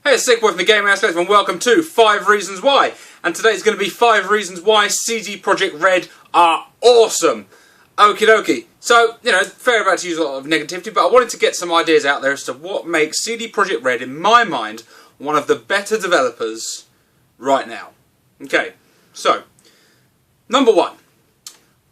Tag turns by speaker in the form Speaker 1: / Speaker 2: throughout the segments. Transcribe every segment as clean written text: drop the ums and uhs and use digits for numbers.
Speaker 1: Hey, it's SickBoy from the Gaming Aspect, and welcome to 5 Reasons Why. And today's going to be 5 reasons why CD Projekt RED are awesome. Okie dokie. So, fair about to use a lot of negativity, but I wanted to get some ideas out there as to what makes CD Projekt RED, in my mind, one of the better developers right now. Okay, so, number 1.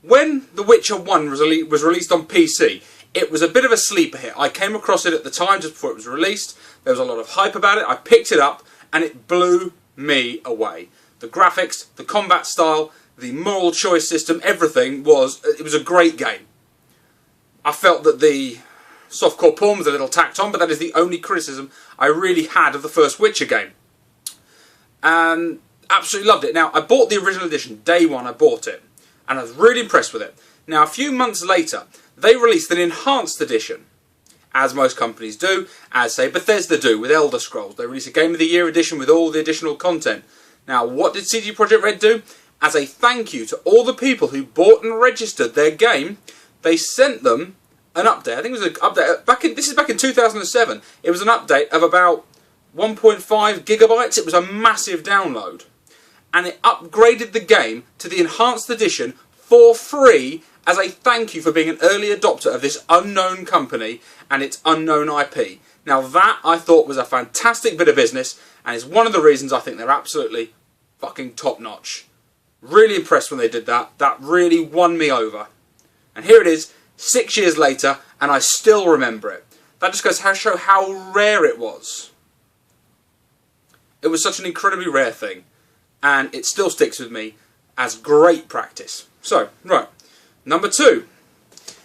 Speaker 1: When The Witcher 1 was released on PC, it was a bit of a sleeper hit. I came across it at the time just before it was released. There was a lot of hype about it. I picked it up and it blew me away. The graphics, the combat style, the moral choice system, everything was a great game. I felt that the softcore porn was a little tacked on, but that is the only criticism I really had of the first Witcher game. And absolutely loved it. Now, I bought the original edition. Day one I bought it. And I was really impressed with it. Now, a few months later, they released an enhanced edition, as most companies do, as say Bethesda do with Elder Scrolls. They released a Game of the Year edition with all the additional content. Now, what did CD Projekt RED do? As a thank you to all the people who bought and registered their game, they sent them an update. I think it was an update this is back in 2007. It was an update of about 1.5 gigabytes. It was a massive download, and it upgraded the game to the enhanced edition for free as a thank you for being an early adopter of this unknown company and its unknown IP. Now that, I thought, was a fantastic bit of business, and is one of the reasons I think they're absolutely fucking top-notch. Really impressed when they did that. That really won me over. And here it is, 6 years later, and I still remember it. That just goes to show how rare it was. It was such an incredibly rare thing, and it still sticks with me as great practice. So, right. Number 2,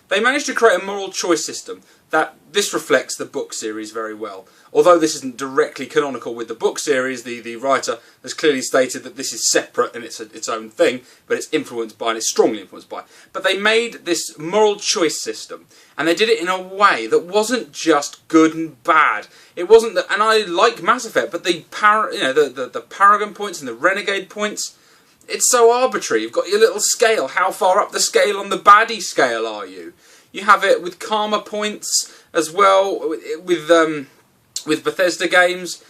Speaker 1: they managed to create a moral choice system that this reflects the book series very well. Although this isn't directly canonical with the book series, the writer has clearly stated that this is separate and it's its own thing, but it's influenced by and it's strongly influenced by. But they made this moral choice system, and they did it in a way that wasn't just good and bad. It wasn't that, and I like Mass Effect, but the Paragon points and the Renegade points, it's so arbitrary. You've got your little scale. How far up the scale on the baddie scale are you? You have it with karma points as well. With Bethesda games,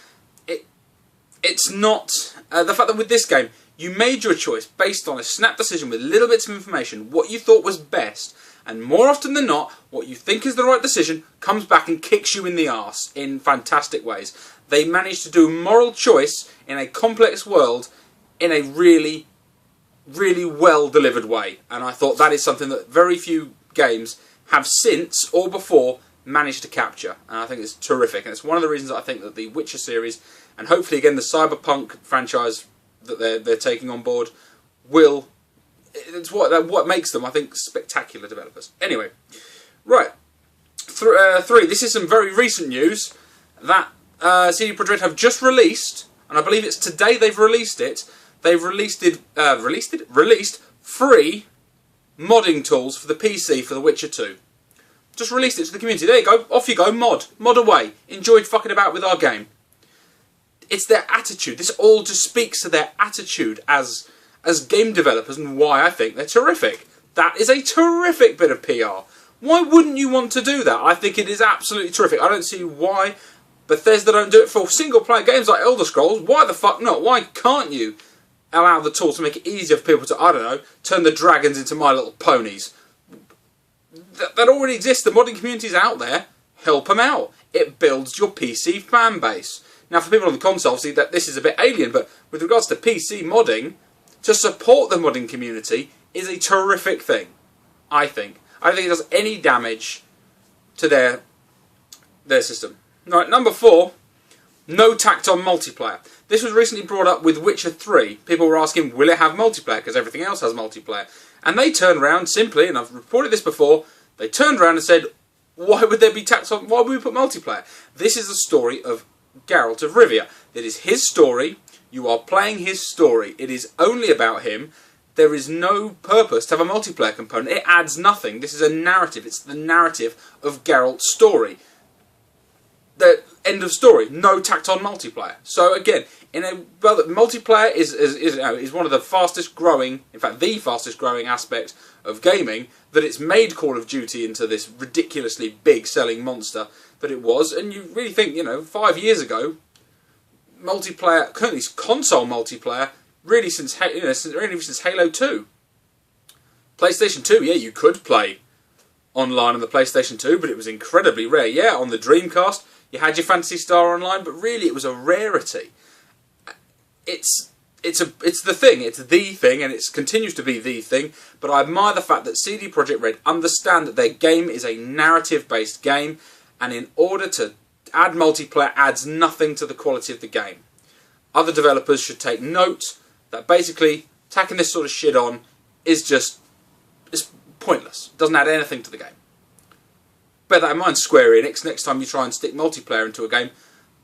Speaker 1: it's not the fact that with this game you made your choice based on a snap decision with little bits of information, what you thought was best, and more often than not, what you think is the right decision comes back and kicks you in the arse in fantastic ways. They managed to do moral choice in a complex world in a really, really well delivered way, and I thought that is something that very few games have since or before managed to capture, and I think it's terrific. And it's one of the reasons I think that the Witcher series, and hopefully again the Cyberpunk franchise that they're taking on board, it's what makes them, I think, spectacular developers. Anyway, right, 3. This is some very recent news that CD Projekt have just released, and I believe it's today they've released it. They've released free modding tools for the PC for The Witcher 2. Just released it to the community. There you go. Off you go. Mod away. Enjoyed fucking about with our game. It's their attitude. This all just speaks to their attitude as game developers and why I think they're terrific. That is a terrific bit of PR. Why wouldn't you want to do that? I think it is absolutely terrific. I don't see why Bethesda don't do it for single-player games like Elder Scrolls. Why the fuck not? Why can't you allow the tool to make it easier for people to, I don't know, turn the dragons into My Little Ponies? That already exists. The modding community's out there. Help them out. It builds your PC fan base. Now, for people on the console, obviously, that this is a bit alien, but with regards to PC modding, to support the modding community is a terrific thing, I think. I don't think it does any damage to their system. Right, number 4, no tacked-on multiplayer. This was recently brought up with Witcher 3. People were asking, will it have multiplayer? Because everything else has multiplayer. And they turned around simply, and I've reported this before, they turned around and said, why would there be tacked-on? Why would we put multiplayer? This is the story of Geralt of Rivia. It is his story. You are playing his story. It is only about him. There is no purpose to have a multiplayer component. It adds nothing. This is a narrative. It's the narrative of Geralt's story. The end of story. No tacked-on multiplayer. So again, multiplayer is one of the fastest growing, in fact, the fastest growing aspect of gaming. That it's made Call of Duty into this ridiculously big selling monster that it was. And you really think, 5 years ago, multiplayer, currently console multiplayer, really since Halo 2. PlayStation 2, yeah, you could play online on the PlayStation 2, but it was incredibly rare. Yeah, on the Dreamcast, you had your Phantasy Star Online, but really it was a rarity. It's the thing, and it continues to be the thing, but I admire the fact that CD Projekt RED understand that their game is a narrative-based game, and in order to add multiplayer adds nothing to the quality of the game. Other developers should take note that basically tacking this sort of shit on is it's pointless. It doesn't add anything to the game. Bear that in mind, Square Enix, next time you try and stick multiplayer into a game.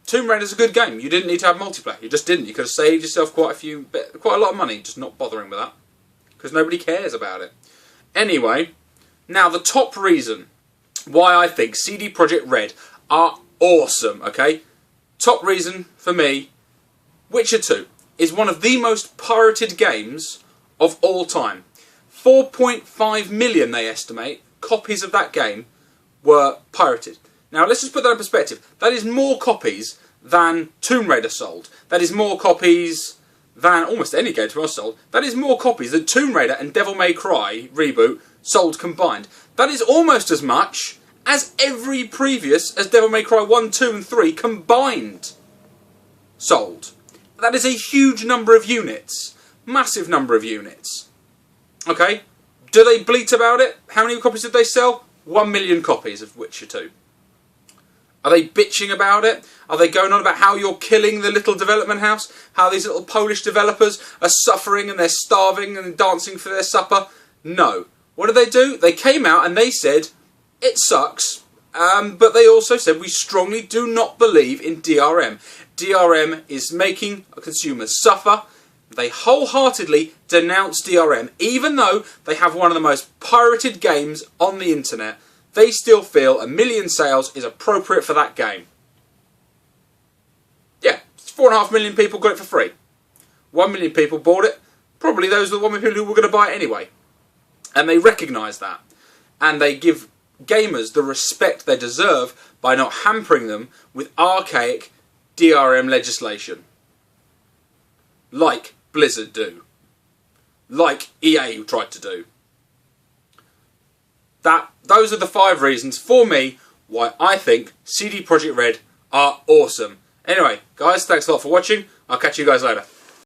Speaker 1: Tomb Raider's a good game. You didn't need to have multiplayer. You just didn't. You could have saved yourself quite a lot of money just not bothering with that. Because nobody cares about it. Anyway, now the top reason why I think CD Projekt RED are awesome, okay? Top reason for me, Witcher 2 is one of the most pirated games of all time. 4.5 million, they estimate, copies of that game were pirated. Now let's just put that in perspective. That is more copies than Tomb Raider sold. That is more copies than almost any game to be honest sold. That is more copies than Tomb Raider and Devil May Cry reboot sold combined. That is almost as much as every previous as Devil May Cry 1, 2 and 3 combined sold. That is a huge number of units. Massive number of units. Okay? Do they bleat about it? How many copies did they sell? 1 million copies of Witcher 2. Are they bitching about it? Are they going on about how you're killing the little development house? How these little Polish developers are suffering and they're starving and dancing for their supper? No. What did they do? They came out and they said, it sucks, but they also said we strongly do not believe in DRM. DRM is making consumers suffer. They wholeheartedly denounce DRM, even though they have one of the most pirated games on the internet. They still feel 1 million sales is appropriate for that game. Yeah, 4.5 million people got it for free. 1 million people bought it. Probably those are the 1 million people who were going to buy it anyway. And they recognise that. And they give gamers the respect they deserve by not hampering them with archaic DRM legislation. Like Blizzard do. Like EA tried to do. Those are the 5 reasons for me why I think CD Projekt RED are awesome. Anyway, guys, thanks a lot for watching. I'll catch you guys later.